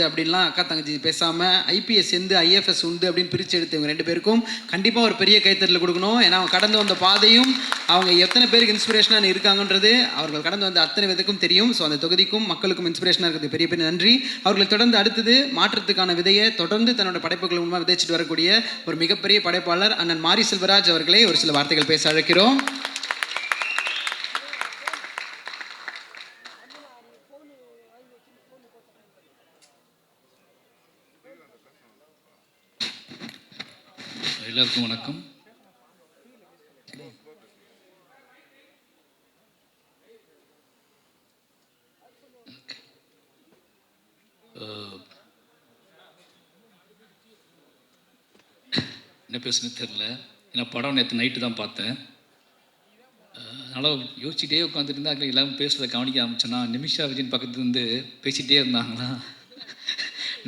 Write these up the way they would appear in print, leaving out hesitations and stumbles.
அப்படின்லாம் அக்கா தங்கச்சி பேசாமல் ஐபிஎஸ் எந்த ஐஎஃப்எஸ் உண்டு அப்படின்னு பிரித்து எடுத்து இவங்க 2 பேருக்கும் கண்டிப்பாக ஒரு பெரிய கைத்தறல் கொடுக்கணும். ஏன்னா அவங்க கடந்து வந்த பாதையும் அவங்க எத்தனை பேருக்கு இன்ஸ்பிரேஷனாக இருக்காங்கன்றது அவர்கள் கடந்து வந்த அத்தனை விதக்கும் தெரியும். ஸோ அந்த தொகுதிக்கும் மக்களுக்கும் இன்ஸ்பிரேஷனாக இருக்கிறது பெரிய பெரிய நன்றி. அவர்களை தொடர்ந்து அடுத்தது மாற்றத்துக்கான விதையை தொடர்ந்து தன்னோட படைப்புகள் மூலமாக விதைச்சிட்டு வரக்கூடிய ஒரு மிகப்பெரிய படைப்பாளர் அண்ணன் மாரி செல்வராஜ் அவர்களை ஒரு சில வார்த்தைகள் பேச அழைக்கிறோம். எல்லாருக்கும் வணக்கம். என்ன பேசுன்னு தெரில. ஏன்னா படம் நேற்று நைட்டு தான் பார்த்தேன். அதனால் யோசிச்சுட்டே உட்காந்துட்டு இருந்தால் எல்லாரும் பேசுகிறத கவனிக்க ஆரம்பிச்சேன்னா நிமிஷா விஜயன் பக்கத்துலேருந்து பேசிகிட்டே இருந்தாங்களா.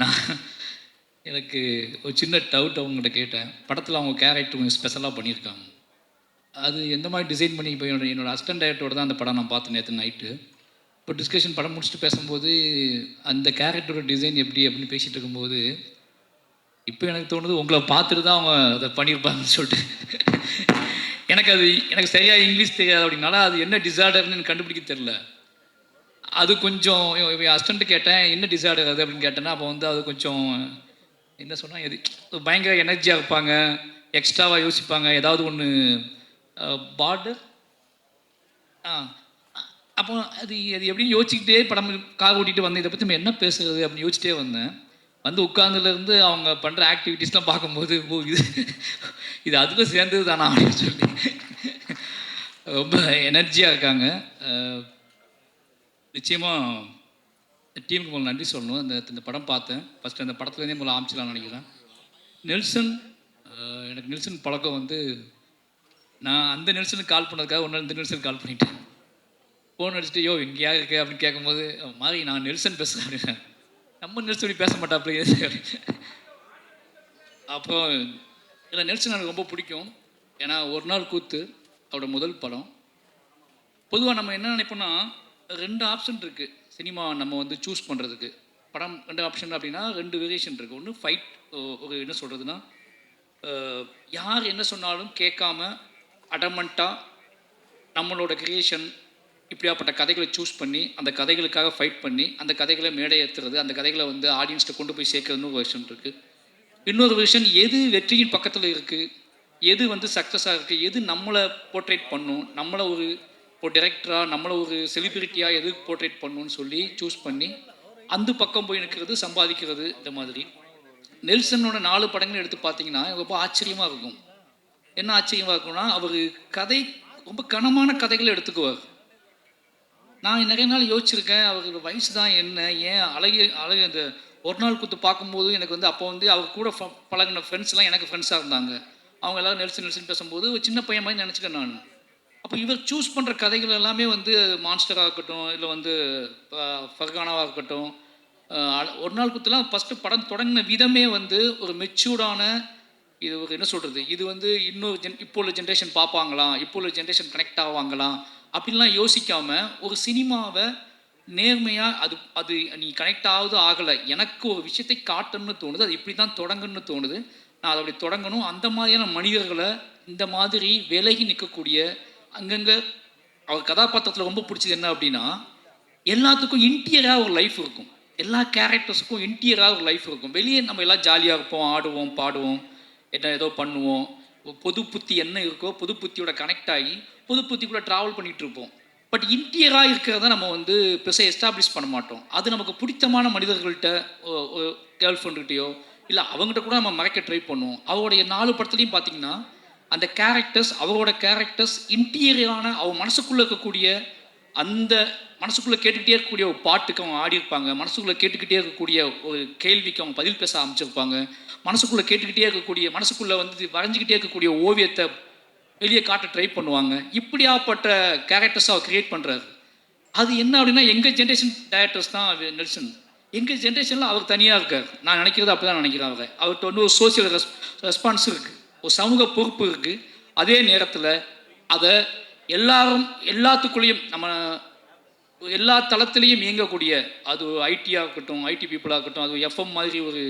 நான் எனக்கு ஒரு சின்ன டவுட் அவங்ககிட்ட கேட்டேன். படத்தில் அவங்க கேரக்டர் கொஞ்சம் ஸ்பெஷலாக பண்ணியிருக்காங்க. அது எந்த மாதிரி டிசைன் பண்ணி இப்போ என்னோடய அசிஸ்டன்ட் டைரக்டரோட தான் அந்த படம் நான் பார்த்தேன் நேற்று நைட்டு. இப்போ டிஸ்கஷன் படம் முடிச்சுட்டு பேசும்போது அந்த கேரக்டரோட டிசைன் எப்படி அப்படின்னு பேசிகிட்டு இருக்கும்போது இப்போ எனக்கு தோணுது உங்களை பார்த்துட்டு தான் அவங்க அதை பண்ணியிருப்பாங்கன்னு சொல்லிட்டு. எனக்கு சரியாக இங்கிலீஷ் தெரியாது அப்படின்னால அது என்ன டிசார்டர்னு எனக்கு கண்டுபிடிக்க தெரில. அது கொஞ்சம் அசிஸ்டண்ட்டு கேட்டேன் என்ன டிசார்டர் அது அப்படின்னு கேட்டேன்னா அப்போ வந்து அது கொஞ்சம் என்ன சொன்னால் எது பயங்கர எனர்ஜியாக இருப்பாங்க, எக்ஸ்ட்ராவாக யோசிப்பாங்க, ஏதாவது ஒன்று பார்டர் அப்போ அது எப்படின்னு யோசிச்சுக்கிட்டே படம் கார் ஓட்டிகிட்டு வந்தேன். இதை பற்றி நம்ம என்ன பேசுகிறது அப்படின்னு யோசிச்சிட்டே வந்தேன். வந்து உட்கார்ந்துலேருந்து அவங்க பண்ணுற ஆக்டிவிட்டீஸ்லாம் பார்க்கும்போது ஓ இது அதில் சேர்ந்தது தானா அப்படின்னு சொல்லி ரொம்ப எனர்ஜியாக இருக்காங்க. நிச்சயமாக டீமுக்கு முதல்ல நன்றி சொல்லணும். இந்த படம் பார்த்தேன். ஃபஸ்ட்டு அந்த படத்துலேருந்தே முதல்ல ஆரம்பிச்சிடலாம்னு நினைக்கிறேன். நெல்சன், எனக்கு நெல்சன் பழக்கம் வந்து நான் அந்த நெல்சனுக்கு கால் பண்ணதுக்காக ஒன்று இந்த நெல்சனுக்கு கால் பண்ணிட்டேன். ஃபோன் அடிச்சுட்டு யோ எங்கேயா இருக்கு அப்படின்னு கேட்கும்போது மாதிரி நான் நெல்சன் பேசுகிறேன் அப்படின்னேன். நம்ம நெல்சன் பேச மாட்டாப்லையே அப்படின்னு. அப்புறம் இதில் நெல்சன் எனக்கு ரொம்ப பிடிக்கும். ஏன்னா ஒரு நாள் கூத்து அவரோட முதல் படம். பொதுவாக நம்ம என்ன நினைப்போம்னா 2 ஆப்ஷன் இருக்குது சினிமா நம்ம வந்து சூஸ் பண்ணுறதுக்கு. படம் 2 ஆப்ஷன் அப்படின்னா 2 வேரியேஷன் இருக்குது. ஒன்று ஃபைட், ஒரு என்ன சொல்கிறதுனா யார் என்ன சொன்னாலும் கேட்காம அடமெண்ட்டாக நம்மளோட கிரியேஷன் இப்படியாப்பட்ட கதைகளை சூஸ் பண்ணி அந்த கதைகளுக்காக ஃபைட் பண்ணி அந்த கதைகளை மேடை ஏற்றுறது, அந்த கதைகளை வந்து ஆடியன்ஸ்ட்டு கொண்டு போய் சேர்க்கறதுன்னு ஒரு விஷயம் இருக்குது. இன்னொரு விஷயம் எது வெற்றியின் பக்கத்தில் இருக்குது, எது வந்து சக்ஸஸாக இருக்குது, எது நம்மளை போர்ட்ரேட் பண்ணும், நம்மளை ஒரு டைரக்டராக நம்மளை ஒரு செலிபிரிட்டியாக எது போர்ட்ரேட் பண்ணணும்னு சொல்லி சூஸ் பண்ணி அந்த பக்கம் போய் நிற்கிறது, சம்பாதிக்கிறது. இந்த மாதிரி நெல்சனோட 4 படங்கள் எடுத்து பார்த்தீங்கன்னா ரொம்ப ஆச்சரியமாக இருக்கும். என்ன ஆச்சரியமாக இருக்கும்னா அவர் கதை ரொம்ப கனமான கதைகளை எடுத்துக்குவார். நான் நிறைய நாள் யோசிச்சிருக்கேன் அவரோட வயசு தான் என்ன, ஏன் அழகு அந்த ஒரு நாள் கூத்து பார்க்கும்போது எனக்கு வந்து அப்போ வந்து அவர் கூட பழகின ஃப்ரெண்ட்ஸ்லாம் எனக்கு ஃப்ரெண்ட்ஸாக இருந்தாங்க. அவங்க எல்லோரும் நெல்சன் பேசும்போது ஒரு சின்ன பையன் மாதிரி நினச்சிட்டேன் நான். அப்போ இவர் சூஸ் பண்ணுற கதைகள் எல்லாமே வந்து மான்ஸ்டராக இருக்கட்டும், இல்லை வந்து ஃபர்கானாவாக இருக்கட்டும், ஒரு நாள் கூத்துலாம் ஃபஸ்ட்டு படம் தொடங்கின விதமே வந்து ஒரு மெச்சூர்டான, இது ஒரு என்ன சொல்கிறது, இது வந்து இன்னொரு இப்போ உள்ள ஜென்ரேஷன் பார்ப்பாங்களாம், இப்போ உள்ள ஜென்ரேஷன் கனெக்ட் ஆவாங்களாம் அப்படின்லாம் யோசிக்காமல் ஒரு சினிமாவை நேர்மையாக அது நீ கனெக்ட் ஆகுது ஆகலை, எனக்கு ஒரு விஷயத்தை காட்டணும்னு தோணுது, அது இப்படி தான் தொடங்கணும்னு தோணுது, நான் அதை அப்படி தொடங்கணும். அந்த மாதிரியான மனிதர்களை இந்த மாதிரி விலகி நிற்கக்கூடிய அங்கங்கே அவர் கதாபாத்திரத்தில் ரொம்ப பிடிச்சது என்ன அப்படின்னா எல்லாத்துக்கும் இன்டீரியராக ஒரு லைஃப் இருக்கும். எல்லா கேரக்டர்ஸுக்கும் இன்டீரியராக ஒரு லைஃப் இருக்கும். வெளியே நம்ம எல்லாம் ஜாலியாக இருப்போம், ஆடுவோம், பாடுவோம், என்ன ஏதோ பண்ணுவோம். பொது புத்தி என்ன இருக்கோ பொது புத்தியோட கனெக்ட் ஆகி பொது புத்தி கூட ட்ராவல் பண்ணிகிட்டு இருப்போம். பட் இன்டீரியராக இருக்கிறத நம்ம வந்து பெருசாக எஸ்டாப்ளிஷ் பண்ண மாட்டோம். அது நமக்கு பிடித்தமான மனிதர்கள்ட்ட கேர்ள் ஃப்ரெண்டுகிட்டையோ இல்லை அவங்ககிட்ட கூட நம்ம மறைக்க ட்ரை பண்ணுவோம். அவருடைய 4 படத்துலையும் பார்த்தீங்கன்னா அந்த கேரக்டர்ஸ், அவரோட கேரக்டர்ஸ் இன்டீரியரான அவன் மனசுக்குள்ளே இருக்கக்கூடிய அந்த மனசுக்குள்ளே கேட்டுக்கிட்டே இருக்கக்கூடிய ஒரு பாட்டுக்கு அவங்க ஆடியிருப்பாங்க, மனசுக்குள்ளே கேட்டுக்கிட்டே இருக்கக்கூடிய ஒரு கேள்விக்கு அவங்க பதில் பேச ஆரம்பிச்சிருப்பாங்க, மனசுக்குள்ளே கேட்டுக்கிட்டே இருக்கக்கூடிய மனசுக்குள்ளே வந்து வரைஞ்சிக்கிட்டே இருக்கக்கூடிய ஓவியத்தை வெளியே காட்ட ட்ரை பண்ணுவாங்க. இப்படியாப்பட்ட கேரக்டர்ஸை அவர் க்ரியேட் பண்ணுறாரு. அது என்ன அப்படின்னா எங்கள் ஜென்ரேஷன் டைரக்டர்ஸ் தான் நெல்சன். எங்கள் ஜென்ரேஷனில் அவர் தனியாக இருக்கார். நான் நினைக்கிறது அப்படி தான் நினைக்கிறேன். அவர்கிட்ட வந்து ஒரு சோசியல் ரெஸ்பான்ஸ் இருக்குது, ஒரு சமூக பொறுப்பு இருக்குது. அதே நேரத்தில் அதை எல்லாத்துக்குள்ளேயும் நம்ம எல்லா தளத்திலையும் இயங்கக்கூடிய, அது ஐடியாக இருக்கட்டும், ஐடி பீப்புளாக இருக்கட்டும், அது எஃப்எம் மாதிரி ஒரு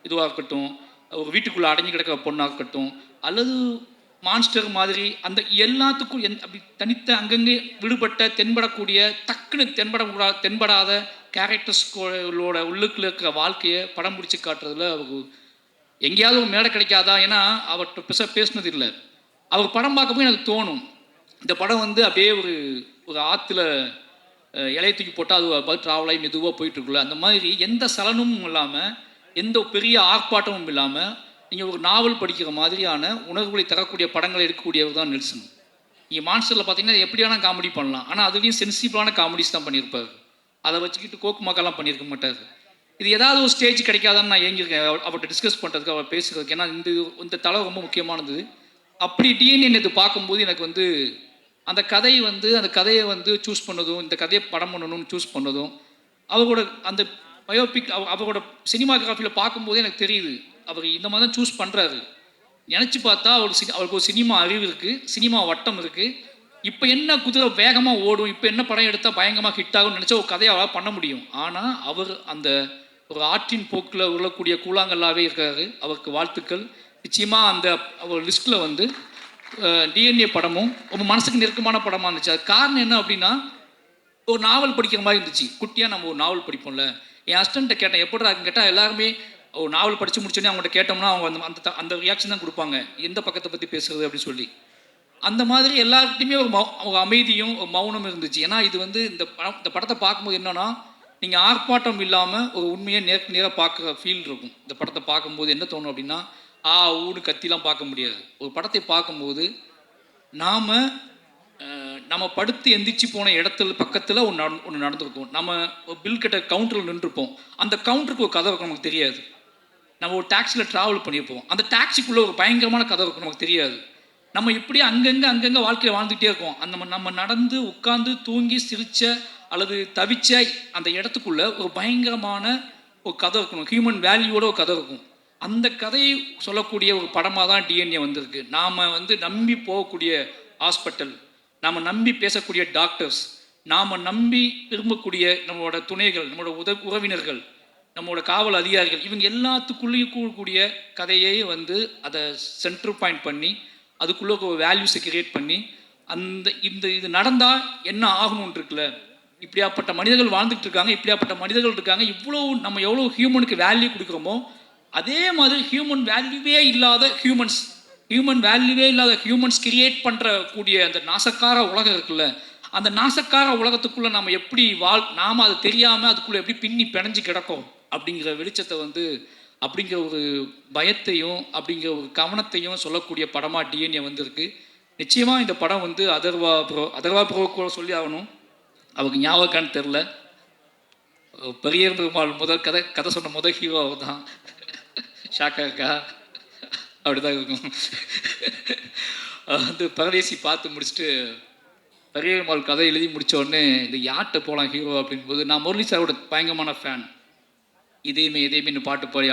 இதுவாக இருக்கட்டும், ஒரு வீட்டுக்குள்ளே அடங்கி கிடக்கிற பொண்ணாக இருக்கட்டும், அல்லது மான்ஸ்டர் மாதிரி அந்த எல்லாத்துக்கும் அப்படி தனித்த அங்கங்கே விடுபட்ட தென்படக்கூடிய டக்குன்னு தென்படாத கேரக்டர்ஸ்களோட உள்ளுக்குள்ள இருக்கிற வாழ்க்கையை படம் பிடிச்சி காட்டுறதுல அவருக்கு எங்கேயாவது ஒரு மேடை கிடைக்காதா? ஏன்னா அவர்கிட்ட பேசினது இல்லை. அவர் படம் பார்க்கும்போது எனக்கு தோணும், இந்த படம் வந்து அப்படியே ஒரு ஒரு ஆற்றுல இலையை தூக்கி போட்டால் அது பார்த்து ட்ராவலாகி மெதுவாக போயிட்டுருக்குல்ல, அந்த மாதிரி எந்த சலனமும் இல்லாமல், எந்த பெரிய ஆர்ப்பாட்டமும் இல்லாமல், நீங்கள் ஒரு நாவல் படிக்கிற மாதிரியான உணர்வுகளை தரக்கூடிய படங்களை எடுக்கக்கூடியவர் தான் நெல்சன். நீங்கள் மான்ஸ்டரில் பார்த்தீங்கன்னா எப்படியான காமெடி பண்ணலாம், ஆனால் அதுலேயும் சென்சிபிளான காமெடிஸ் தான் பண்ணியிருப்பார். அதை வச்சுக்கிட்டு கோக்கு மாக்கெல்லாம் பண்ணியிருக்க மாட்டார். இது ஏதாவது ஒரு ஸ்டேஜ் கிடைக்காதான்னு நான் ஏங்கியிருக்கேன் அவர்கிட்ட டிஸ்கஸ் பண்ணுறதுக்கு, அவர் பேசுகிறதுக்கு. ஏன்னா இந்த தலை ரொம்ப முக்கியமானது. அப்படி டிஎன்ஏ இது பார்க்கும்போது எனக்கு வந்து அந்த கதையை வந்து சூஸ் பண்ணதும், இந்த கதையை படம் பண்ணணும்னு சூஸ் பண்ணதும், அவரோட அந்த பயோபிக் அவரோட சினிமாகிராஃபியில் பார்க்கும்போது எனக்கு தெரியுது அவர் இந்த மாதிரி தான் சூஸ் பண்ணுறாரு. நினச்சி பார்த்தா அவருக்கு ஒரு சினிமா அறிவு இருக்குது, சினிமா வட்டம் இருக்குது. இப்போ என்ன குதிரை வேகமாக ஓடும், இப்போ என்ன படம் எடுத்தால் பயங்கரமாக ஹிட் ஆகும்னு நினச்சா ஒரு கதையை அவரால் பண்ண முடியும். ஆனால் அவர் அந்த ஒரு ஆற்றின் போக்கில் உருளக்கூடிய கூழாங்கல்லாவே இருக்காரு. அவருக்கு வாழ்த்துக்கள். நிச்சயமாக அந்த அவர் லிஸ்ட்டில் வந்து டிஎன்ஏ படமும் ரொம்ப மனசுக்கு நெருக்கமான படமாக இருந்துச்சு. அது காரணம் என்ன அப்படின்னா, ஒரு நாவல் படிக்கிற மாதிரி இருந்துச்சு. குட்டியாக நம்ம ஒரு நாவல் படிப்போம்ல. என் ஹஸ்டண்ட்டை கேட்டேன், எப்படிடா கேட்டால் எல்லாருமே ஒரு நாவல் படித்து முடிச்சோன்னே அவங்கள்ட்ட கேட்டோம்னா அவங்க அந்த அந்த ரியாக்ஷன் தான் கொடுப்பாங்க, எந்த பக்கத்தை பற்றி பேசுகிறது அப்படின்னு சொல்லி. அந்த மாதிரி எல்லாருக்கிட்டையுமே ஒரு அமைதியும் ஒரு மௌனம் இருந்துச்சு. ஏன்னா இது வந்து இந்த படத்தை பார்க்கும்போது என்னன்னா, நீங்கள் ஆர்ப்பாட்டம் இல்லாமல் ஒரு உண்மையை நேருக்கு நேராக பார்க்குற ஃபீல் இருக்கும். இந்த படத்தை பார்க்கும்போது என்ன தோணும் அப்படின்னா, ஊடு கத்திலாம் பார்க்க முடியாது. ஒரு படத்தை பார்க்கும்போது நம்ம படுத்து எந்திரிச்சு போன இடத்துல பக்கத்தில் ஒன்று நடந்திருக்கும். நம்ம பில் கட்ட கவுண்டரில் நின்றுருப்போம். அந்த கவுண்டருக்கு ஒரு கதை இருக்கும், நமக்கு தெரியாது. நம்ம ஒரு டாக்ஸியில் ட்ராவல் பண்ணியிருப்போம். அந்த டாக்ஸிக்குள்ளே ஒரு பயங்கரமான கதை இருக்கும், நமக்கு தெரியாது. நம்ம இப்படி அங்கங்கே வாழ்க்கையை வாழ்ந்துகிட்டே இருக்கோம். நம்ம நடந்து உட்காந்து தூங்கி சிரித்த அல்லது தவிச்ச அந்த இடத்துக்குள்ள ஒரு பயங்கரமான ஒரு கதை இருக்கணும், ஹியூமன் வேல்யூவோட ஒரு கதை இருக்கும். அந்த கதையை சொல்லக்கூடிய ஒரு படமாக தான் டிஎன்ஏ வந்திருக்கு. நாம் வந்து நம்பி போகக்கூடிய ஹாஸ்பிட்டல், நாம் நம்பி பேசக்கூடிய டாக்டர்ஸ், நாம் நம்பி விரும்பக்கூடிய நம்மளோட துணைகள், நம்மளோட உறவினர்கள், நம்மளோட காவல் அதிகாரிகள், இவங்க எல்லாத்துக்குள்ளேயும் கூடக்கூடிய கதையை வந்து அதை சென்டர் பாயிண்ட் பண்ணி அதுக்குள்ளே ஒரு வேல்யூஸை கிரியேட் பண்ணி இது நடந்தால் என்ன ஆகணும்னு இருக்குல்ல, இப்படியாப்பட்ட மனிதர்கள் வாழ்ந்துட்டு இருக்காங்க, இப்படியாப்பட்ட மனிதர்கள் இருக்காங்க, நம்ம எவ்வளோ ஹியூமனுக்கு வேல்யூ கொடுக்குறோமோ அதே மாதிரி ஹியூமன் வேல்யூவே இல்லாத ஹியூமன்ஸ் கிரியேட் பண்ணுறக்கூடிய அந்த நாசக்கார உலகம் இருக்குல்ல, அந்த நாசக்கார உலகத்துக்குள்ளே நம்ம எப்படி நாம் அது தெரியாமல் அதுக்குள்ளே எப்படி பின்னி பிணைஞ்சு கிடக்கும் அப்படிங்கிற வெளிச்சத்தை வந்து, அப்படிங்கிற ஒரு பயத்தையும் அப்படிங்கிற ஒரு கவனத்தையும் சொல்லக்கூடிய படமாக டிஎன்ஏ வந்திருக்கு. நிச்சயமாக இந்த படம் வந்து அதர்வா ப்ரோ கூட சொல்லி ஆகணும். அவருக்கு ஞாபகம்னு தெரில, பெரிய பெருமாள் கதை சொன்ன முதல் ஹீரோ அவர் தான். ஷாக்கா இருக்கா? அப்படிதான் இருக்கும். வந்து பரதேசி பார்த்து முடிச்சுட்டு பெரிய பெருமாள் கதை எழுதி முடித்த உடனே இந்த யார்கிட்ட போகலாம் ஹீரோ அப்படின்போது, நான் முரளி சாரோட பயங்கரமான ஃபேன். இதேமே பாட்டு பாடி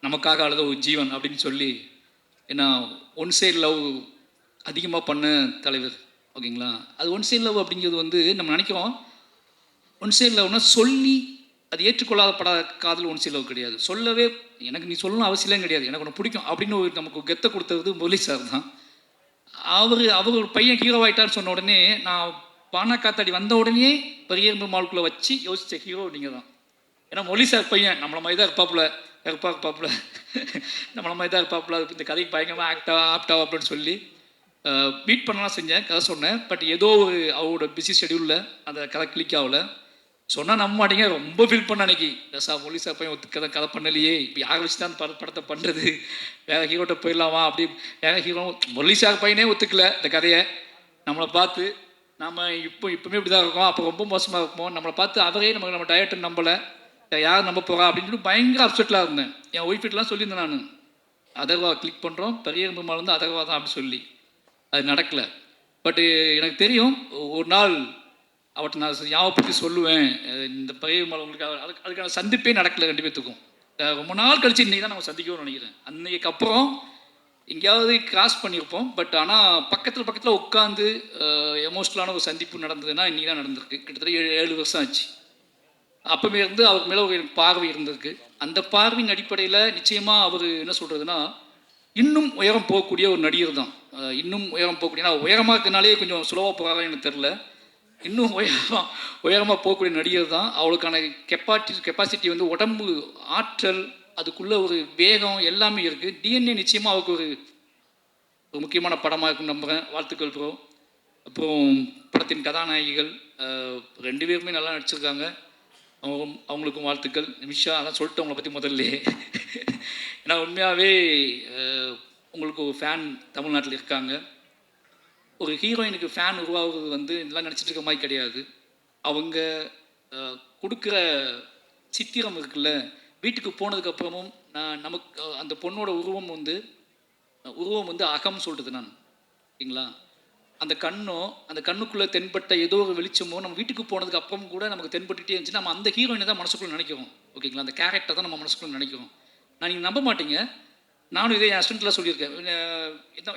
நமக்காக அழுத ஒரு ஜீவன் அப்படின்னு சொல்லி, ஏன்னா ஒன் சைடு லவ் அதிகமாக பண்ண தலைவர், ஓகேங்களா? அது ஒன் சைடு லவ் அப்படிங்கிறது வந்து நம்ம நினைக்கிறோம், ஒன் சைடு லவ்னா சொல்லி அது ஏற்றுக்கொள்ளாத காதல் ஒன் சைடு லவ் கிடையாது. சொல்லவே எனக்கு நீ சொல்லணும் அவசியம் கிடையாது, எனக்கு ஒன்று பிடிக்கும் அப்படின்னு நமக்கு கெத்தை கொடுத்தது முரளி சார் தான். அவர் ஒரு பையன் ஹீரோ ஆகிட்டார்னு சொன்ன உடனே, நான் பானா காத்தாடி வந்த உடனே பெரிய பெருமாளுக்குள்ளே வச்சு யோசித்த ஹீரோ நீங்கள் தான். ஏன்னா முரளி சார் பையன் நம்மளை மாதிரி தான் இருப்பாப்புல நம்மளை மாதிரி தான் இருப்பாப்புல, இந்த கதைக்கு பயங்கரமாக ஆப்டாவா அப்படின்னு சொல்லி மீட் பண்ணலாம் செஞ்சேன், கதை சொன்னேன். பட் ஏதோ ஒரு அவரோட பிஸி ஷெடியூலில் அந்த கதை கிளிக் ஆகலை. சொன்னால் நம்ப மாட்டீங்க, ரொம்ப ஃபீல் பண்ண அன்னைக்கு. முரளி சார் பையன் கதை பண்ணலையே, இப்போ யாரை வச்சு தான் படத்தை பண்ணுறது, வேறு ஹீரோட்ட போயிடலாமா அப்படி. வேறு ஹீரோ முரளி சார் பையனே ஒத்துக்கல இந்த கதையை. நம்மளை பார்த்து நம்ம இப்போவுமே இப்படி தான் இருக்கோம், அப்போ ரொம்ப மோசமாக இருப்போம். நம்மளை பார்த்து அவரே நம்ம டயட்டை நம்பலை, யார் நம்ப போகிறா அப்படின்னு சொல்லி பயங்கர அப்செட்டில் இருந்தேன். என் ஒய்ஃபிட்டெலாம் சொல்லியிருந்தேன் நான், அதர்வா கிளிக் பண்ணுறோம், பெரிய பெருமாள் வந்து அதர்வா தான் அப்படின்னு சொல்லி. அது நடக்கலை. பட்டு எனக்கு தெரியும், ஒரு நாள் அவர்கிட்ட நான் ஞாபகப்படுத்தி சொல்லுவேன், இந்த பெரிய பெருமாள் உங்களுக்கு அதுக்கான சந்திப்பே நடக்கலை ரெண்டு பேர்த்துக்கும். ரொம்ப நாள் கழிச்சு இன்றைக்கி தான் நம்ம சந்திக்கணும்னு நினைக்கிறேன். அன்றைக்கு அப்புறம் எங்கேயாவது கிராஸ் பண்ணியிருப்போம். பட் ஆனால் பக்கத்தில் உட்காந்து எமோஷ்னலான ஒரு சந்திப்பு நடந்ததுன்னா இன்றைக்கி தான் நடந்திருக்கு. கிட்டத்தட்ட 7 வருஷம் ஆச்சு. அப்போவே இருந்து அவர் மேலே ஒரு பார்வை இருந்திருக்கு. அந்த பார்வையின் அடிப்படையில் நிச்சயமாக அவர் என்ன சொல்கிறதுனா, இன்னும் உயரம் போகக்கூடிய ஒரு நடிகர் தான். இன்னும் உயரம் போகக்கூடிய, நான் உயரமாக இருக்கனாலே கொஞ்சம் சுலவாக போகிறாங்க எனக்கு தெரில. இன்னும் உயரமாக போகக்கூடிய நடிகர் தான். அவளுக்கான கெப்பாசிட்டி வந்து உடம்பு ஆற்றல், அதுக்குள்ளே ஒரு வேகம் எல்லாமே இருக்குது. டிஎன்ஏ நிச்சயமாக அவருக்கு ஒரு முக்கியமான படமாக இருக்குன்னு நம்புகிறேன். வாழ்த்துக்கள் ப்ரோ. அப்புறம் படத்தின் கதாநாயகிகள் 2 பேருமே நல்லா நடிச்சிருக்காங்க. அவங்களுக்கும் வாழ்த்துக்கள். நிமிஷா அதான் சொல்லிட்டு அவங்கள பற்றி முதல்ல. ஏன்னா உண்மையாகவே உங்களுக்கு ஒரு ஃபேன் தமிழ்நாட்டில் இருக்காங்க. ஒரு ஹீரோயினுக்கு ஃபேன் உருவாகுறது வந்து இதெல்லாம் நினச்சிட்டு இருக்க மாதிரி கிடையாது. அவங்க கொடுக்குற சித்திரம் இருக்குல்ல, வீட்டுக்கு போனதுக்கப்புறமும் நமக்கு அந்த பொண்ணோட உருவம் வந்து அகம் சொல்கிறது நான், ஓகேங்களா? அந்த கண்ணுக்குள்ளே தென்பட்ட ஏதோ ஒரு வெளிச்சமோ நம்ம வீட்டுக்கு போனதுக்கு அப்புறம் கூட நமக்கு தென்பட்டுகிட்டே இருந்துச்சு. நம்ம அந்த ஹீரோயினை தான் மனசுக்குள்ளே நினைக்கிறோம், ஓகேங்களா? அந்த கேரக்டர் தான் நம்ம மனசுக்குள்ளே நினைக்கிறோம். நீங்கள் நம்ப மாட்டீங்க, நானும் இதே என் ஹஸ்பண்ட்லாம் சொல்லியிருக்கேன்.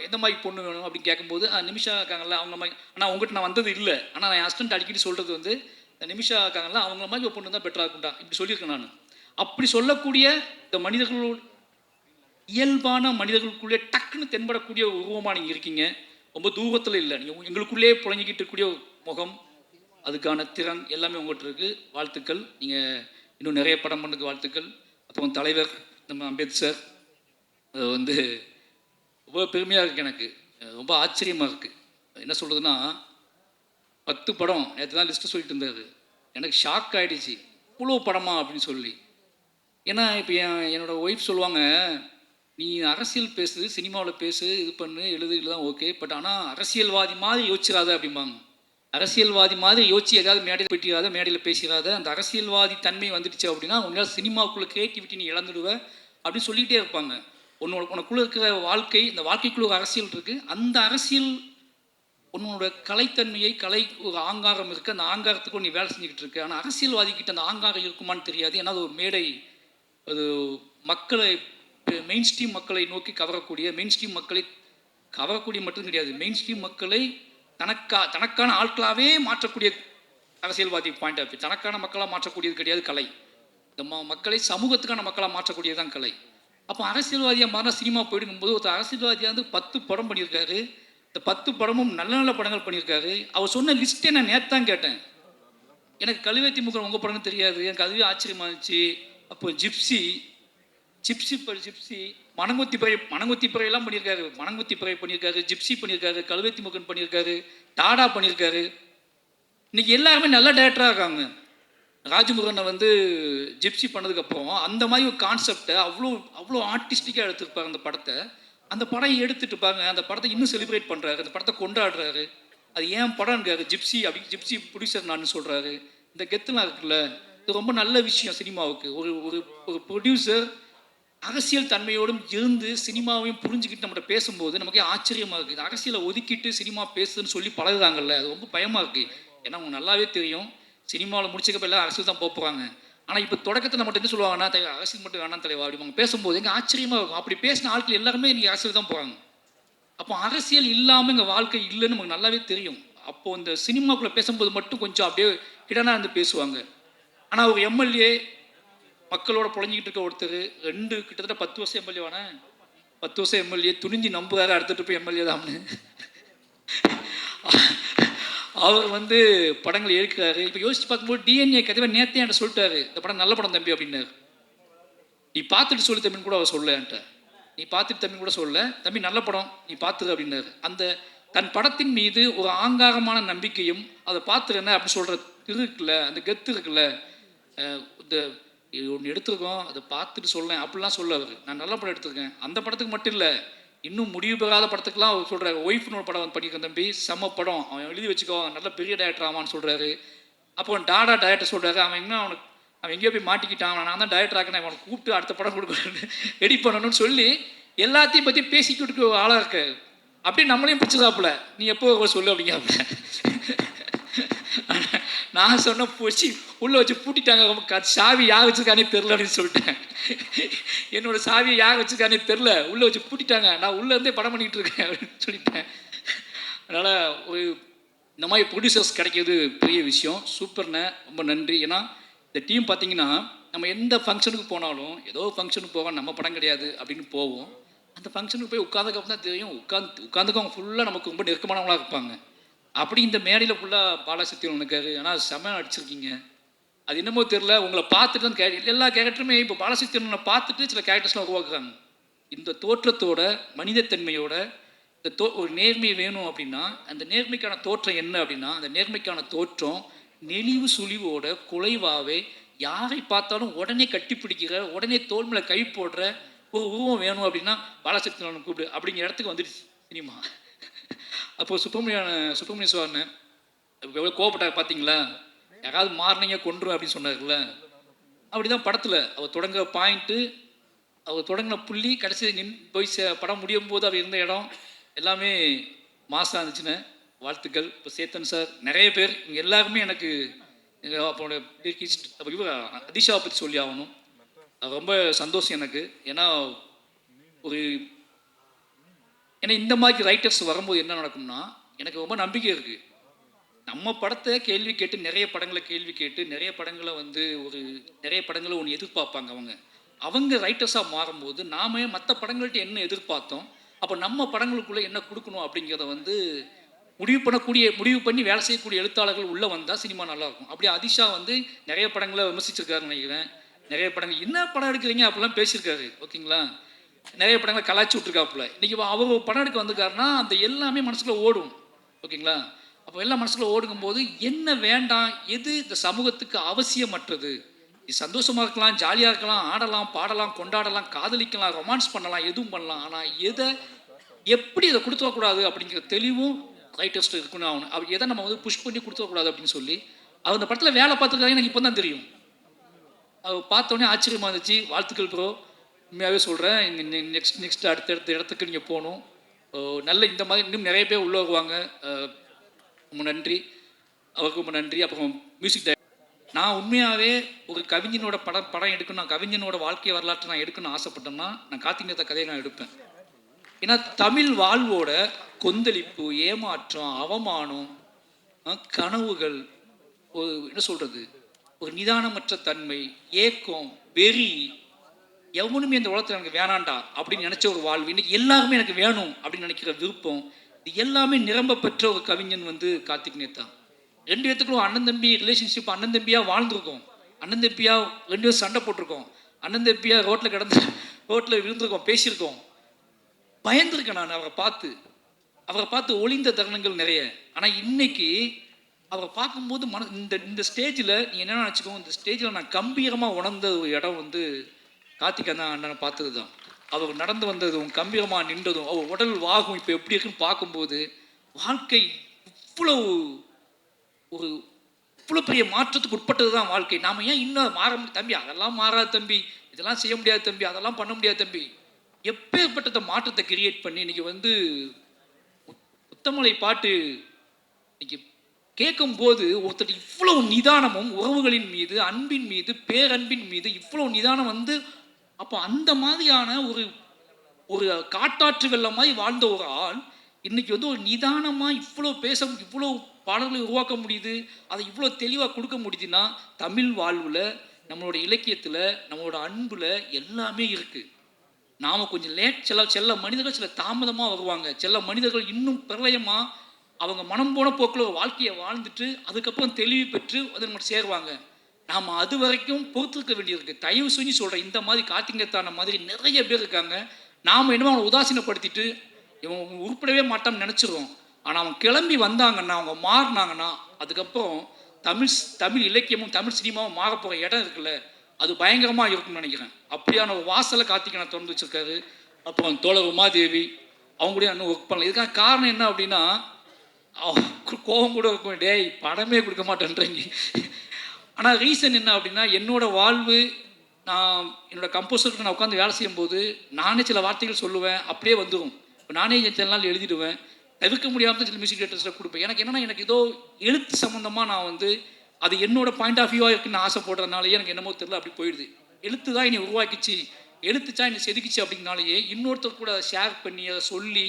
எந்த மாதிரி பொண்ணு வேணும் அப்படின்னு கேட்கும்போது நிமிஷா இருக்காங்கல்ல அவங்க மாதிரி. ஆனால் உங்கள்கிட்ட நான் வந்தது இல்லை. ஆனால் என் ஹஸ்பண்ட் அடிக்கடி சொல்கிறது வந்து நிமிஷா இருக்காங்கல்ல அவங்கள மாதிரி ஒரு பொண்ணு தான் பெட்டராக இருக்கும்டா இப்படி சொல்லியிருக்கேன் நான். அப்படி சொல்லக்கூடிய இந்த மனிதர்களோட இயல்பான மனிதர்களுக்குள்ளே டக்குன்னு தென்படக்கூடிய ஒரு உருவமாக நீங்கள் இருக்கீங்க. ரொம்ப தூரத்தில் இல்லை, நீங்கள் எங்களுக்குள்ளே புழங்கிக்கிட்டு இருக்கக்கூடிய முகம், அதுக்கான திறன் எல்லாமே உங்கள்கிட்ட இருக்குது. வாழ்த்துக்கள். நீங்கள் இன்னும் நிறைய படம் பண்ணதுக்கு வாழ்த்துக்கள். அப்புறம் தலைவர் நம்ம அம்பேத்கர் வந்து ரொம்ப பெருமையாக இருக்குது. எனக்கு ரொம்ப ஆச்சரியமாக இருக்குது. என்ன சொல்கிறதுனா 10 படம் நேற்று தான் லிஸ்ட்டு சொல்லிட்டு இருந்தார். எனக்கு ஷாக் ஆகிடுச்சு, இவ்வளோ படமா அப்படின்னு சொல்லி. ஏன்னா இப்போ என்னோடய ஒய்ஃப் சொல்லுவாங்க, நீ அரசியல் பேசு, சினிமாவில் பேசு, இது பண்ணு, எழுதுதான் ஓகே, பட் ஆனால் அரசியல்வாதி மாதிரி யோசிச்சிடாத அப்படிம்பாங்க. அரசியல் மாதிரி யோசிச்சு ஏதாவது மேடையில் பெட்டிடாத, மேடையில் பேசிடாத. அந்த அரசியல்வாதி தன்மை வந்துடுச்சு அப்படின்னா உங்களால் சினிமாவுக்குள்ளே கிரியேட்டிவிட்டி நீ இழந்துடுவ அப்படின்னு சொல்லிகிட்டே இருப்பாங்க. உனக்குள்ளே இருக்கிற வாழ்க்கை, இந்த வாழ்க்கைக்குள்ள ஒரு அரசியல் இருக்குது. அந்த அரசியல் உன்னோட கலைத்தன்மையை, கலை ஒரு ஆங்காரம் இருக்குது, அந்த ஆங்காரத்துக்கு நீ வேலை செஞ்சுக்கிட்டு இருக்கு. ஆனால் அரசியல்வாதிக்கிட்ட அந்த ஆங்காரம் இருக்குமான்னு தெரியாது. ஏன்னா அது ஒரு மேடை, அது மக்களை, மெயின் ஸ்ட்ரீம் மக்களை நோக்கி கவரக்கூடிய, மெயின் ஸ்ட்ரீம் மக்களை கவரக்கூடிய மட்டும் கிடையாது, மெயின் ஸ்ட்ரீம் மக்களை தனக்கான ஆட்களாகவே மாற்றக்கூடிய அரசியல்வாதி பாயிண்ட் ஆஃப் வியூ. தனக்கான மக்களாக மாற்றக்கூடியது கிடையாது கலை. இந்த மக்களை சமூகத்துக்கான மக்களாக மாற்றக்கூடியது தான் கலை. அப்போ அரசியல்வாதியாக மாறினா சினிமா போயிடுங்கும்போது ஒரு அரசியல்வாதியாக வந்து 10 படம் பண்ணியிருக்காரு. இந்த 10 படமும் நல்ல நல்ல படங்கள் பண்ணியிருக்காரு. அவர் சொன்ன லிஸ்ட்டே நான் நேற்று தான் கேட்டேன். எனக்கு கழுவேத்தி முகம் உங்கள் படம்னு தெரியாது. எனக்கு அதுவே ஆச்சரியமாக இருந்துச்சு. அப்போ ஜிப்சி, மணங்கொத்தி பிறையெல்லாம் பண்ணியிருக்காரு. மணங்கொத்தி பிறை பண்ணியிருக்காரு, ஜிப்சி பண்ணியிருக்காரு, கழுவேத்தி முகன் பண்ணியிருக்காரு, டாடா பண்ணியிருக்காரு. இன்னைக்கு எல்லாருமே நல்ல டேரக்டராக இருக்காங்க. ராஜமுருகனை வந்து ஜிப்சி பண்ணதுக்கப்புறம் அந்த மாதிரி ஒரு கான்செப்டை அவ்வளோ ஆர்டிஸ்டிக்காக எடுத்துருப்பாங்க அந்த படத்தை. அந்த படம் எடுத்துட்டு பாருங்க, அந்த படத்தை இன்னும் செலிப்ரேட் பண்ணுறாரு, அந்த படத்தை கொண்டாடுறாரு. அது ஏன் படம்ங்காரு, ஜிப்சி அப்படி ஜிப்சி ப்ரொடியூசர் நான் சொல்கிறாரு. இந்த கெத்துலாம் இருக்குல்ல, இது ரொம்ப நல்ல விஷயம் சினிமாவுக்கு. ஒரு ப்ரொடியூசர் அரசியல் தன்மையோடும் இருந்து சினிமாவையும் புரிஞ்சுக்கிட்டு நம்மகிட்ட பேசும்போது நமக்கே ஆச்சரியமாக இருக்குது. இது அரசியலை ஒதுக்கிட்டு சினிமா பேசுன்னு சொல்லி பழகுறாங்கல்ல, அது ரொம்ப பயமாக இருக்குது. ஏன்னா அவங்க நல்லாவே தெரியும் சினிமாவில் முடிச்சுக்கப்ப எல்லாம் அரசியல் தான் போகிறாங்க. ஆனால் இப்போ தொடக்கத்தை நம்மகிட்ட என்ன சொல்லுவாங்கன்னா, அரசியல் மட்டும் வேணாம் தலைவா அப்படிங்க பேசும்போது எங்கள் ஆச்சரியமாக இருக்கும். அப்படி பேசின ஆட்கள் எல்லாருமே இன்றைக்கி அரசியல் தான் போகிறாங்க. அப்போ அரசியல் இல்லாமல் எங்கள் வாழ்க்கை இல்லைன்னு நமக்கு நல்லாவே தெரியும். அப்போது இந்த சினிமாக்குள்ளே பேசும்போது மட்டும் கொஞ்சம் அப்படியே இடனா இருந்து பேசுவாங்க. ஆனால் ஒரு எம்எல்ஏ மக்களோட புழஞ்சிக்கிட்டு இருக்க ஒருத்தர் கிட்டத்தட்ட 10 வருஷம் எம்எல்ஏ வானே, 10 வருஷம் எம்எல்ஏ துணிஞ்சு நம்புறாரு அடுத்த போய் எம்எல்ஏ தான்னு. அவர் வந்து படங்கள் எடுக்கிறாரு. இப்போ யோசிச்சு பார்க்கும்போது டிஎன்ஏ கதைவை நேற்றே என்கிட்ட சொல்லிட்டாரு, இந்த படம் நல்ல படம் தம்பி அப்படின்னாரு. நீ பார்த்துட்டு சொல்லு தம்பின்னு கூட அவர் சொல்ல என்கிட்ட. நீ பார்த்துட்டு தம்பி கூட சொல்ல, தம்பி நல்ல படம் நீ பார்த்துரு அப்படின்னாரு. அந்த தன் படத்தின் மீது ஒரு ஆங்காரமான நம்பிக்கையும் அதை பார்த்துரு என்ன அப்படி சொல்கிற இருக்குல்ல, அந்த கெத்து இருக்குல்ல, இந்த ஒன்று எடுத்துருக்கோம் அதை பார்த்துட்டு சொல்லேன் அப்படிலாம் சொல்ல அவர். நான் நல்ல படம் எடுத்திருக்கேன், அந்த படத்துக்கு மட்டும் இல்லை இன்னும் முடிவு பெறாத படத்துக்குலாம் அவர் சொல்கிறார். ஒய்ஃப்னு ஒரு படம் பண்ணியிருக்கேன் தம்பி, செம்ம படம், அவன் எழுதி வச்சுக்கோ, நல்ல பெரிய டேரக்டர் ஆமான்னு சொல்கிறாரு. அப்போ டாடா டேரக்டர் சொல்கிறாரு, அவன் எங்கேயோ போய் மாட்டிக்கிட்டான், நான் தான் டேரக்டர் ஆக்கினேன், அவனை கூப்பிட்டு அடுத்த படம் கொடுக்கணும் ரெடி பண்ணணும்னு சொல்லி எல்லாத்தையும் பற்றி பேசிக்கிட்டு ஆளாக இருக்க. அப்படி நம்மளையும் பிடிச்சதாப்புல, நீ எப்போ சொல்லு அப்படிங்காப்புல. நான் சொன்ன போச்சு உள்ளே வச்சு பூட்டிட்டாங்க. சாவி யார் வச்சுருக்கானே தெரில அப்படின்னு சொல்லிட்டேன். என்னோட சாவியை யார் வச்சுருக்கானே தெரில, உள்ளே வச்சு பூட்டிட்டாங்க, நான் உள்ளே இருந்தே படம் பண்ணிகிட்டு இருக்கேன் அப்படின்னு சொல்லிட்டேன். அதனால் ஒரு இந்த மாதிரி ப்ரொடியூசர்ஸ் கிடைக்கிறது பெரிய விஷயம். சூப்பர்ண்ணே, ரொம்ப நன்றி. ஏன்னா இந்த டீம் பார்த்தீங்கன்னா நம்ம எந்த ஃபங்க்ஷனுக்கு போனாலும் ஏதோ ஃபங்க்ஷனுக்கு போவோம், நம்ம படம் கிடையாது அப்படின்னு போவோம். அந்த ஃபங்க்ஷனுக்கு போய் உட்காந்துக்கப்புறம் தான் தெரியும், உட்காந்துக்கவங்க ஃபுல்லாக நமக்கு ரொம்ப நெருக்கமானவங்களாக இருப்பாங்க. அப்படி இந்த மேடையில் ஃபுல்லாக பாலாசக்திவேலன் இருக்காரு. ஆனால் செம அடிச்சிருக்கீங்க. அது என்னமோ தெரில, உங்களை பார்த்துட்டு தான் எல்லா கேரக்டருமே இப்போ பாலாசக்திவேலனை பார்த்துட்டு சில கேரக்டர்ஸ்லாம் உருவாக்குறாங்க. இந்த தோற்றத்தோட மனிதத்தன்மையோட ஒரு நேர்மை வேணும் அப்படின்னா அந்த நேர்மைக்கான தோற்றம் என்ன அப்படின்னா, அந்த நேர்மைக்கான தோற்றம் நெளிவு சுழிவோட குலைவாவே யாரை பார்த்தாலும் உடனே கட்டிப்பிடிக்கிற, உடனே தோல் மேலே கை போடுற ஒரு உருவம் வேணும் அப்படின்னா பாலாசக்திவேலன் கூப்பிடு அப்படிங்கிற இடத்துக்கு வந்துடுச்சு சினிமா. அப்போது சுப்பிரமணிய சிவான்னு எவ்வளோ கோவப்பட்டார் பார்த்தீங்களா, யாராவது மாறினீங்க கொன்றும் அப்படின்னு சொன்னார்ல. அப்படி தான் படத்தில் அவர் தொடங்குற பாயிண்ட்டு, அவர் தொடங்கின புள்ளி, கடைசி போய் படம் முடியும் போது அவர் இருந்த இடம் எல்லாமே மாசாக இருந்துச்சுன்னு வாழ்த்துக்கள். இப்போ சேத்தன் சார், நிறைய பேர் இங்கே எல்லாருமே எனக்கு அப்போட இவர் அதிஷாவை பற்றி சொல்லி ஆகணும். அது ரொம்ப சந்தோஷம் எனக்கு. ஏன்னா இந்த மாதிரி ரைட்டர்ஸ் வரும்போது என்ன நடக்கும்னா எனக்கு ரொம்ப நம்பிக்கை இருக்குது. நம்ம படத்தை கேள்வி கேட்டு நிறைய படங்களை கேள்வி கேட்டு நிறைய படங்களை நிறைய படங்களை ஒன்று எதிர்பார்ப்பாங்க. அவங்க ரைட்டர்ஸாக மாறும்போது நாம மற்ற படங்கள்கிட்ட என்ன எதிர்பார்த்தோம், அப்போ நம்ம படங்களுக்குள்ளே என்ன கொடுக்கணும் அப்படிங்கிறத முடிவு பண்ணி வேலை செய்யக்கூடிய எழுத்தாளர்கள் உள்ளே வந்தால் சினிமா நல்லாயிருக்கும். அப்படியே அதிஷா நிறைய படங்களை விமர்சிச்சிருக்காருன்னு நினைக்கிறேன். நிறைய படங்கள் என்ன படம் எடுக்கிறீங்க அப்படிலாம் பேசியிருக்காரு. ஓகேங்களா, நிறைய படங்களை கலாய்ச்சி விட்ருக்காப்புல. இன்றைக்கி அவர் படம் எடுக்க வந்திருக்காருன்னா அந்த எல்லாமே மனசுக்குள்ள ஓடும். ஓகேங்களா, அப்போ எல்லாம் மனசுக்குள்ள ஓடுங்கும்போது என்ன வேண்டாம், எது இந்த சமூகத்துக்கு அவசியமற்றது, சந்தோஷமாக இருக்கலாம், ஜாலியாக இருக்கலாம், ஆடலாம், பாடலாம், கொண்டாடலாம், காதலிக்கலாம், ரொமான்ஸ் பண்ணலாம், எதுவும் பண்ணலாம். ஆனால் எப்படி இதை கொடுத்துடக்கூடாது அப்படிங்கிற தெளிவும் ரைட்டர்ஸ்ட்டு இருக்குன்னு ஆகணும். அவர் எதை நம்ம புஷ் பண்ணி கொடுத்துடக்கூடாது அப்படின்னு சொல்லி அவர் அந்த படத்தில் வேலை பார்த்துருக்காங்க. எனக்கு இப்போ தான் தெரியும். அவர் பார்த்தோன்னே ஆச்சரியமாக இருந்துச்சு. வாழ்த்துக்கள் ப்ரோ, உண்மையாகவே சொல்கிறேன். நெக்ஸ்ட் அடுத்தடுத்த இடத்துக்கு நீங்கள் போகணும். நல்ல இந்த மாதிரி இன்னும் நிறைய பேர் உள்ளே வருவாங்க. ரொம்ப நன்றி, அவருக்கு ரொம்ப நன்றி. அப்புறம் மியூசிக் நான் உண்மையாகவே ஒரு கவிஞனோட படம் எடுக்கணும், நான் கவிஞனோட வாழ்க்கை வரலாற்றை நான் எடுக்கணும்னு ஆசைப்பட்டேன்னா நான் கார்த்திக் நேத்தா கதையை நான் எடுப்பேன். ஏன்னா தமிழ் வாழ்வோட கொந்தளிப்பு, ஏமாற்றம், அவமானம், கனவுகள், என்ன சொல்கிறது, ஒரு நிதானமற்ற தன்மை, ஏக்கம், வெறி, எவனுமே இந்த உலகத்தில் எனக்கு வேணாண்டா அப்படின்னு நினச்ச ஒரு வாழ்வு இன்றைக்கி எல்லாருமே எனக்கு வேணும் அப்படின்னு நினைக்கிற விருப்பம், இது எல்லாமே நிரம்ப பெற்ற ஒரு கவிஞன் கார்த்திக் நேத்தா. 2 பேத்துக்குள்ள அண்ணன் தம்பி ரிலேஷன்ஷிப், அண்ணன் தம்பியாக வாழ்ந்துருக்கோம், அண்ணன் தம்பியாக 2 பேரும் சண்டை போட்டிருக்கோம், அண்ணன் தம்பியாக ரோட்டில் விழுந்திருக்கோம், பேசியிருக்கோம். பயந்துருக்கேன் நான் அவரை பார்த்து ஒளிந்த தருணங்கள் நிறைய. ஆனால் இன்னைக்கு அவரை பார்க்கும்போது இந்த ஸ்டேஜில் நீ என்ன நினச்சிக்கோ, இந்த ஸ்டேஜில் நான் கம்பீரமாக உணர்ந்த ஒரு இடம் கார்த்திக் அண்ணனை பார்த்தது தான். அவர் நடந்து வந்ததும், கம்பீரமாக நின்றதும், அவர் உடல் வாகும் இப்போ எப்படி இருக்குன்னு பார்க்கும்போது வாழ்க்கை இவ்வளோ பெரிய மாற்றத்துக்கு உட்பட்டது தான் வாழ்க்கை. நாம் ஏன் இன்னும் மாற தம்பி, அதெல்லாம் மாறாது தம்பி, இதெல்லாம் செய்ய முடியாது தம்பி, அதெல்லாம் பண்ண முடியாது தம்பி, எப்பேற்பட்ட மாற்றத்தை கிரியேட் பண்ணி இன்னைக்கு முத்தமலை பாட்டு இன்னைக்கு கேட்கும்போது ஒருத்தர் இவ்வளவு நிதானமும் உறவுகளின் மீது, அன்பின் மீது, பேரன்பின் மீது இவ்வளவு நிதானம் அப்போ அந்த மாதிரியான ஒரு காட்டாற்று வெள்ளம் மாதிரி வாழ்ந்த ஒரு ஆள் இன்னைக்கு ஒரு நிதானமாக இவ்வளோ இவ்வளோ பாடல்களை உருவாக்க முடியுது, அதை இவ்வளோ தெளிவாக கொடுக்க முடியுதுன்னா தமிழ் வாழ்வில், நம்மளோட இலக்கியத்தில், நம்மளோட அன்பில் எல்லாமே இருக்குது. நாம் கொஞ்சம் செல்ல மனிதர்கள் சில தாமதமாக வருவாங்க. சில மனிதர்கள் இன்னும் பிரளயமாக அவங்க மனம் போன போக்கில் ஒரு வாழ்க்கையை வாழ்ந்துட்டு அதுக்கப்புறம் தெளிவு பெற்று அதை நம்ம சேருவாங்க. நாம் அது வரைக்கும் பொறுத்திருக்க வேண்டியிருக்கு. தயவு செஞ்சு சொல்கிறேன், இந்த மாதிரி கார்த்திக் நேத்தான மாதிரி நிறைய பேர் இருக்காங்க. நாம் என்னமோ அவனை உதாசீனப்படுத்திட்டு இவன் உருப்படவே மாட்டான்னு நினச்சிடுவோம். ஆனால் அவங்க கிளம்பி வந்தாங்கன்னா, அவங்க மாறினாங்கன்னா அதுக்கப்புறம் தமிழ் இலக்கியமும் தமிழ் சினிமாவும் மாற போகிற இடம் இருக்குல்ல, அது பயங்கரமாக இருக்கும்னு நினைக்கிறேன். அப்படியான ஒரு வாசலை கார்த்திகை நான் திறந்து வச்சுருக்காரு. அப்புறம் தோழர் உமாதேவி அவங்க கூட இன்னும் ஒர்க் பண்ணலாம். இதுக்கான காரணம் என்ன அப்படின்னா, கோபம் கூட இருக்கும், டேய் படமே கொடுக்க மாட்டேன்றீங்க. ஆனால் ரீசன் என்ன அப்படின்னா, என்னோடய வாழ்வு, நான் என்னோடய கம்போசருக்கு நான் உட்காந்து வேலை செய்யும்போது நானே சில வார்த்தைகள் சொல்லுவேன், அப்படியே வந்துடும். இப்போ நானே சில நாள் எழுதிடுவேன், தவிர்க்க முடியாமல் சில மியூசிக் டேரக்டர்ஸில் கொடுப்பேன். எனக்கு என்னென்னா, எனக்கு ஏதோ எழுத்து சம்மந்தமாக நான் அது என்னோட பாயிண்ட் ஆஃப் வியூவாக இருக்குன்னு ஆசைப்படுறதுனாலேயே எனக்கு என்னமோ தெரியல அப்படி போயிடுது. எழுத்து தான் என்னை உருவாக்கிச்சு, எழுத்துச்சா என்னை செதுக்கிச்சு அப்படின்னாலேயே இன்னொருத்தர் கூட அதை ஷேர் பண்ணி அதை சொல்லி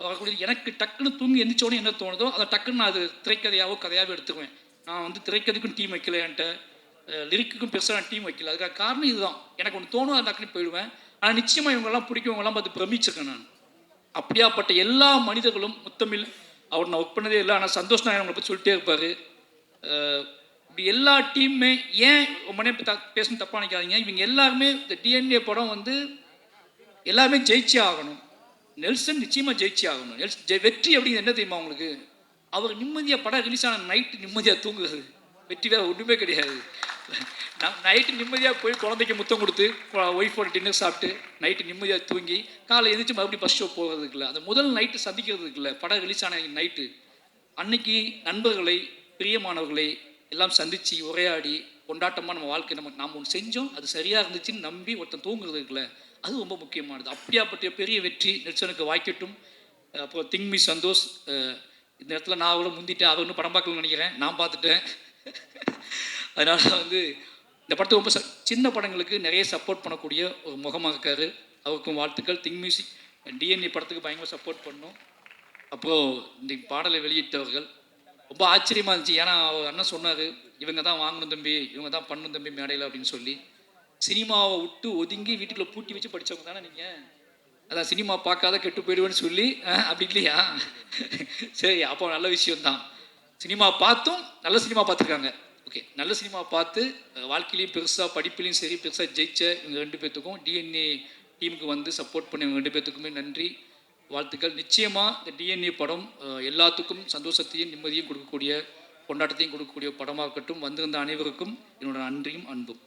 வரக்கூடிய எனக்கு டக்குன்னு தூங்கி எந்திரிச்சோடனே என்ன தோணுதோ அதை டக்குன்னு நான் அது திரைக்கதையாவோ கதையாகவோ எடுத்துக்குவேன். நான் வந்து திரைக்கதைக்கும் டீம் வைக்கல, என்கிட்ட லிரிக்குக்கும் பெருசாக நான் டீம் வைக்கல. அதுக்காக காரணம் இதுதான். எனக்கு ஒன்று தோணும், அது டக்குன்னு போயிடுவேன். ஆனால் நிச்சயமாக இவங்கெல்லாம் பிடிக்கும், இவங்கெல்லாம் பார்த்து பிரமிச்சிருக்கேன் நான். அப்படியாப்பட்ட எல்லா மனிதர்களும் முத்தமிழ் அவர் நான் ஒர்க் பண்ணதே இல்லை, ஆனால் சந்தோஷ் நாயன் அவங்களை பற்றி சொல்லிட்டே இருப்பார். இப்படி எல்லா டீமுமே ஏன் மனே பேசணும் தப்பாக நினைக்காதீங்க. இவங்க எல்லாருமே இந்த டிஎன்ஏ படம் வந்து எல்லாருமே ஜெயிச்சே ஆகணும். நெல்சன் நிச்சயமாக ஜெயிச்சே ஆகணும். வெற்றி அப்படிங்கிறது என்ன தெரியுமா உங்களுக்கு? அவர் நிம்மதியாக படம் ரிலீஸ் ஆன நைட்டு நிம்மதியாக தூங்குறது. வெற்றி வேறு ஒன்றுமே கிடையாது. நைட்டு நிம்மதியாக போய் குழந்தைக்கு முத்தம் கொடுத்து ஒய்ஃபோட டின்னர் சாப்பிட்டு நைட்டு நிம்மதியாக தூங்கி காலை எந்திரிச்சு மறுபடியும் ஃபஸ்ட் ஷோ போகிறதுக்கு இல்லை, அந்த முதல் நைட்டு சந்திக்கிறதுக்கு இல்லை, படம் ரிலீஸ் ஆன நைட்டு அன்னைக்கு நண்பர்களை பிரியமானவர்களை எல்லாம் சந்தித்து உரையாடி கொண்டாட்டமாக நம்ம வாழ்க்கை நாம் ஒன்று செஞ்சோம், அது சரியாக இருந்துச்சுன்னு நம்பி ஒருத்தன் தூங்குறது இருக்குல்ல, அது ரொம்ப முக்கியமானது. அப்படியாப்பட்ட பெரிய வெற்றி நெல்சனுக்கு வாய்க்கட்டும். அப்புறம் திங்மி சந்தோஷ், இந்த இடத்துல நான் கூட முந்திட்டேன், அவர் இன்னும் படம் பார்க்கணும்னு நினைக்கிறேன், நான் பார்த்துட்டேன். அதனால் வந்து இந்த படத்துக்கு ரொம்ப சின்ன படங்களுக்கு நிறைய சப்போர்ட் பண்ணக்கூடிய ஒரு முகமாக இருக்கார். அவருக்கும் வாழ்த்துக்கள். திங் மியூசிக் டிஎன்ஏ படத்துக்கு பயங்கர சப்போர்ட் பண்ணோம். அப்புறம் இந்த பாடலை வெளியிட்டவர்கள் ரொம்ப ஆச்சரியமாக இருந்துச்சு. ஏன்னா அவர் அண்ணன் சொன்னார், இவங்க தான் வாங்கணும் தம்பி, இவங்க தான் பண்ணணும் தம்பி மேடையில் அப்படின்னு சொல்லி. சினிமாவை விட்டு ஒதுங்கி வீட்டுக்குள்ளே பூட்டி வச்சு படித்தவங்க தானே நீங்கள்? அதான் சினிமா பார்க்காத கெட்டு போயிடுவேன்னு சொல்லி அப்படி இல்லையா? சரி, அப்போ நல்ல விஷயம்தான். சினிமா பார்த்தும் நல்ல சினிமா பார்த்துருக்காங்க. ஓகே, நல்ல சினிமா பார்த்து வாழ்க்கையிலையும் பெருசாக படிப்புலையும் சரி பெருசாக ஜெயிச்ச இவங்க 2 பேர்த்துக்கும் டிஎன்ஏ டீமுக்கு வந்து சப்போர்ட் பண்ணி இவங்க 2 பேர்த்துக்குமே நன்றி, வாழ்த்துக்கள். நிச்சயமாக இந்த டிஎன்ஏ படம் எல்லாத்துக்கும் சந்தோஷத்தையும் நிம்மதியும் கொடுக்கக்கூடிய கொண்டாட்டத்தையும் கொடுக்கக்கூடிய படமாக இருக்கட்டும். வந்திருந்த அனைவருக்கும் என்னோட நன்றியும் அன்பும்.